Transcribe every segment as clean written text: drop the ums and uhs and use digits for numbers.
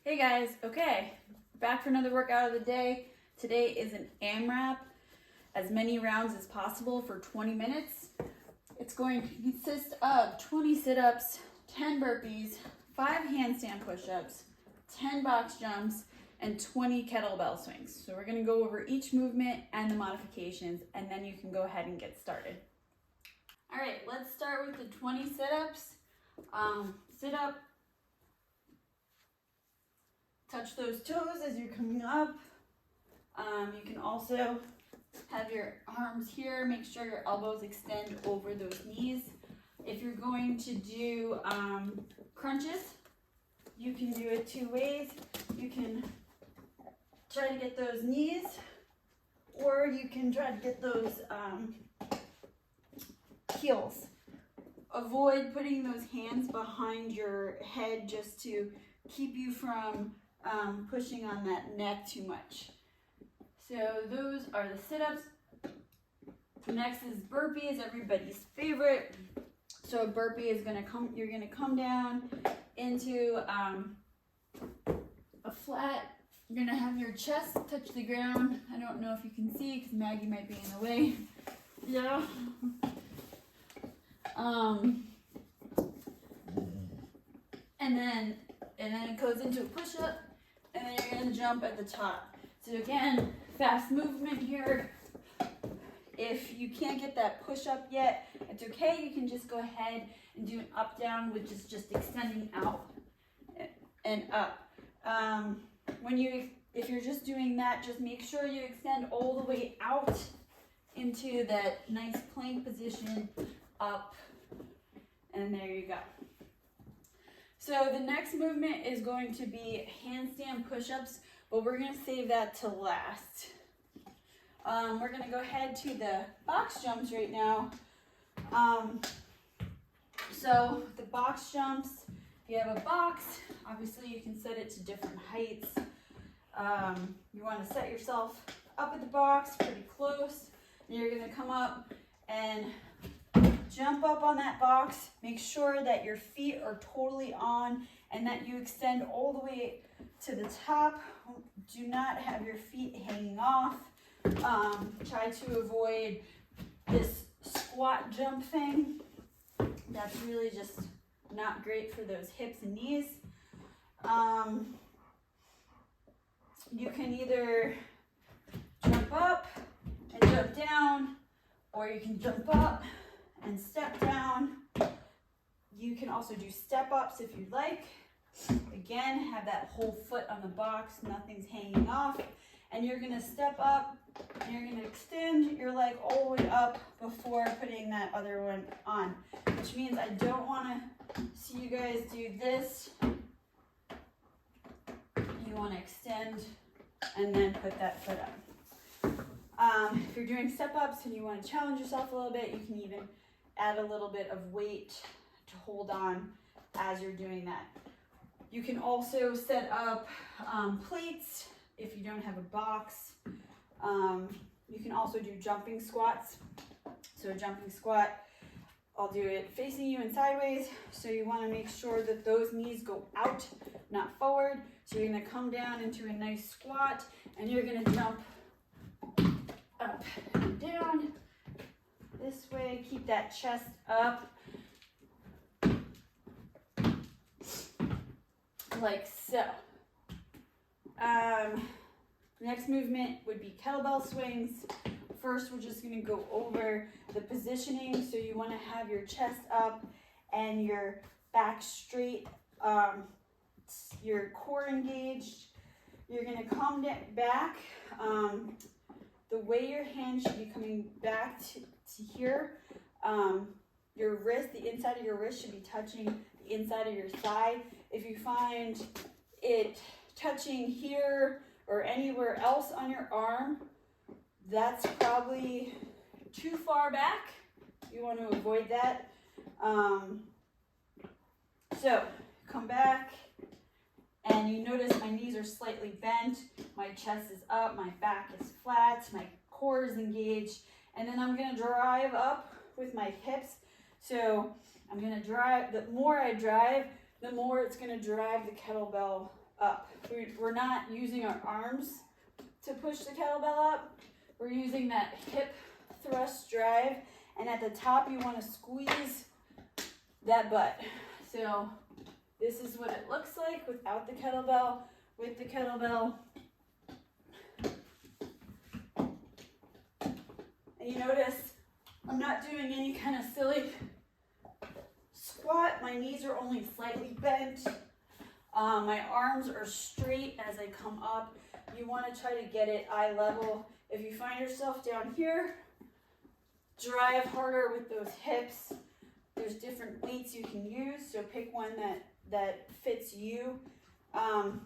Hey guys, okay, back for another workout of the day. Today is an AMRAP, as many rounds as possible for 20 minutes. It's going to consist of 20 sit-ups, 10 burpees, 5 handstand push-ups, 10 box jumps, and 20 kettlebell swings. So we're gonna go over each movement and the modifications, and then you can go ahead and get started. All right, let's start with the 20 sit-ups. Sit up, touch those toes as you're coming up. You can also have your arms here. Make sure your elbows extend over those knees. If you're going to do crunches, you can do it two ways. You can try to get those knees, or you can try to get those heels. Avoid putting those hands behind your head just to keep you from pushing on that neck too much. So those are the sit-ups. Next is burpees, everybody's favorite. So a burpee is you're gonna come down into a flat. You're gonna have your chest touch the ground. I don't know if you can see because Maggie might be in the way. Yeah. And then it goes into a push-up, and then you're gonna jump at the top. So again, fast movement here. If you can't get that push-up yet, it's okay. You can just go ahead and do an up-down, which is just extending out and up. If you're just doing that, just make sure you extend all the way out into that nice plank position, up, and there you go. So the next movement is going to be handstand push-ups, but we're going to save that to last. We're going to go ahead to the box jumps right now. So the box jumps, if you have a box, obviously you can set it to different heights. You want to set yourself up at the box pretty close, and you're going to come up and jump up on that box. Make sure that your feet are totally on and that you extend all the way to the top. Do not have your feet hanging off. Try to avoid this squat jump thing. That's really just not great for those hips and knees. You can either jump up and jump down, or you can jump up and step down. You can also do step ups if you'd like. Again, have that whole foot on the box, nothing's hanging off. And you're gonna step up, and you're gonna extend your leg all the way up before putting that other one on. Which means I don't wanna see you guys do this. You wanna extend and then put that foot up. If you're doing step ups and you wanna challenge yourself a little bit, you can even add a little bit of weight to hold on as you're doing that. You can also set up plates if you don't have a box. You can also do jumping squats. So a jumping squat, I'll do it facing you and sideways. So you want to make sure that those knees go out, not forward. So you're going to come down into a nice squat, and you're going to jump up and down this way. Keep that chest up, like so. Next movement would be kettlebell swings. First, we're just going to go over the positioning. So you want to have your chest up and your back straight, your core engaged. You're going to come back. The way your hand should be coming back to here. Your wrist, the inside of your wrist should be touching the inside of your thigh. If you find it touching here or anywhere else on your arm, that's probably too far back. You want to avoid that. So come back, and you notice my knees are slightly bent, my chest is up, my back is flat, my core is engaged, and then I'm going to drive up with my hips. So I'm going to drive, the more I drive, the more it's going to drive the kettlebell up. We're not using our arms to push the kettlebell up. We're using that hip thrust drive, and at the top you want to squeeze that butt. So this is what it looks like without the kettlebell. With the kettlebell, and you notice I'm not doing any kind of silly squat. My knees are only slightly bent. My arms are straight as I come up. You want to try to get it eye level. If you find yourself down here, drive harder with those hips. There's different weights you can use, so pick one that fits you.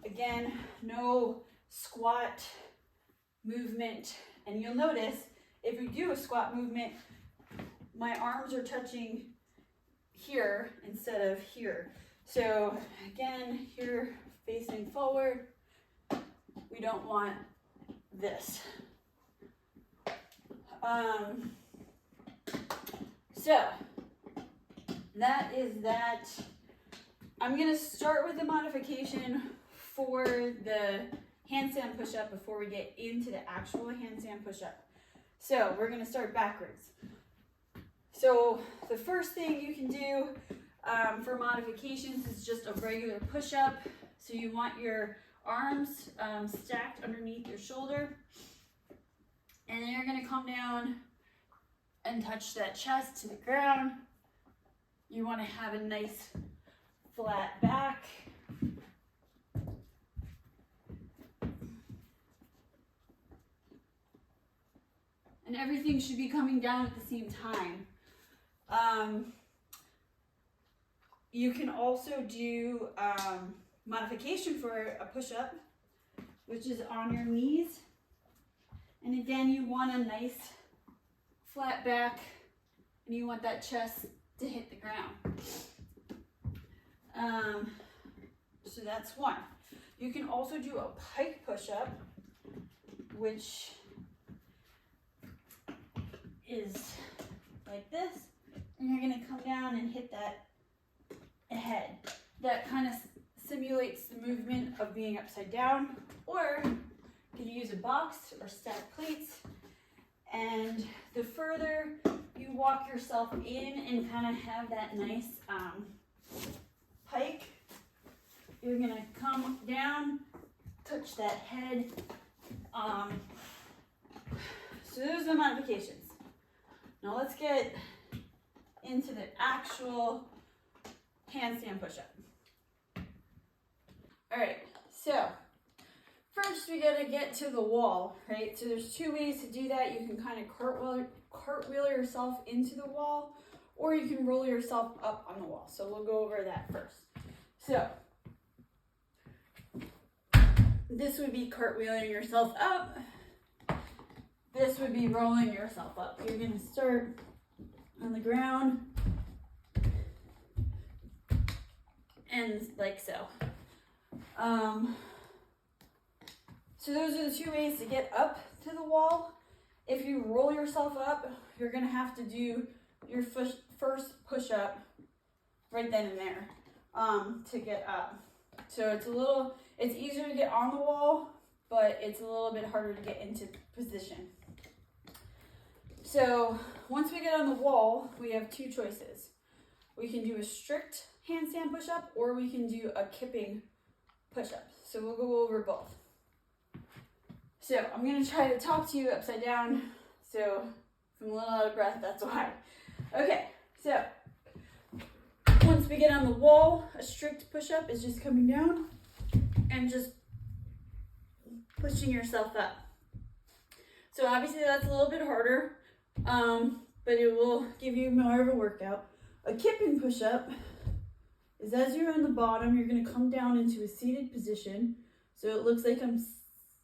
Again, no squat movement. And you'll notice if we do a squat movement, my arms are touching here instead of here. So again, here facing forward, we don't want this. So that is that. I'm gonna start with the modification for the handstand push-up before we get into the actual handstand push-up. So we're gonna start backwards. So the first thing you can do for modifications is just a regular push-up. So you want your arms stacked underneath your shoulder, and then you're gonna come down and touch that chest to the ground. You wanna have a nice flat back. And everything should be coming down at the same time. You can also do modification for a push-up, which is on your knees. And again, you want a nice flat back, and you want that chest to hit the ground. So that's one. You can also do a pike push-up, which is like this, and you're going to come down and hit that head. That kind of simulates the movement of being upside down, or you can use a box or stack plates. And the further you walk yourself in and kind of have that nice pike, you're going to come down, touch that head. So those are the modifications. Now let's get into the actual handstand push-up. All right, so first we gotta get to the wall, right? So there's two ways to do that. You can kind of cartwheel yourself into the wall, or you can roll yourself up on the wall. So we'll go over that first. So this would be cartwheeling yourself up. This would be rolling yourself up. You're gonna start on the ground and like so. So those are the two ways to get up to the wall. If you roll yourself up, you're gonna have to do your first push-up right then and there to get up. So it's easier to get on the wall, but it's a little bit harder to get into position. So once we get on the wall, we have two choices. We can do a strict handstand push-up, or we can do a kipping push-up. So we'll go over both. So I'm gonna try to talk to you upside down. So if I'm a little out of breath, that's why. Okay, so once we get on the wall, a strict push-up is just coming down and just pushing yourself up. So obviously that's a little bit harder, but it will give you more of a workout. A kipping push-up is as you're on the bottom, you're gonna come down into a seated position. So it looks like I'm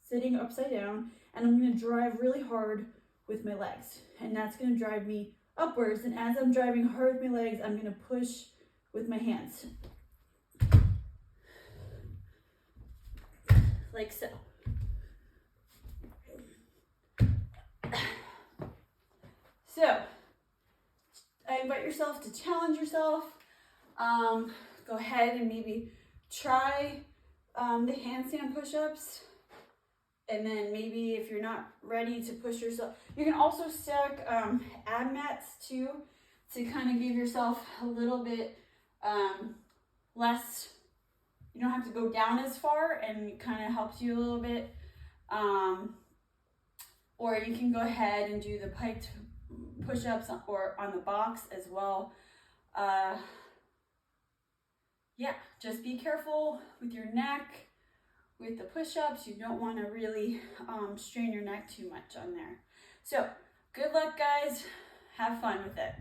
sitting upside down, and I'm gonna drive really hard with my legs. And that's gonna drive me upwards. And as I'm driving hard with my legs, I'm gonna push with my hands. Like so. So, I invite yourself to challenge yourself. Go ahead and maybe try the handstand push-ups. And then maybe if you're not ready to push yourself, you can also stack ab mats too, to kind of give yourself a little bit less, you don't have to go down as far, and it kind of helps you a little bit. Or you can go ahead and do the piked push-ups or on the box as well. Yeah, just be careful with your neck. With the push-ups, you don't want to really strain your neck too much on there. So good luck, guys. Have fun with it.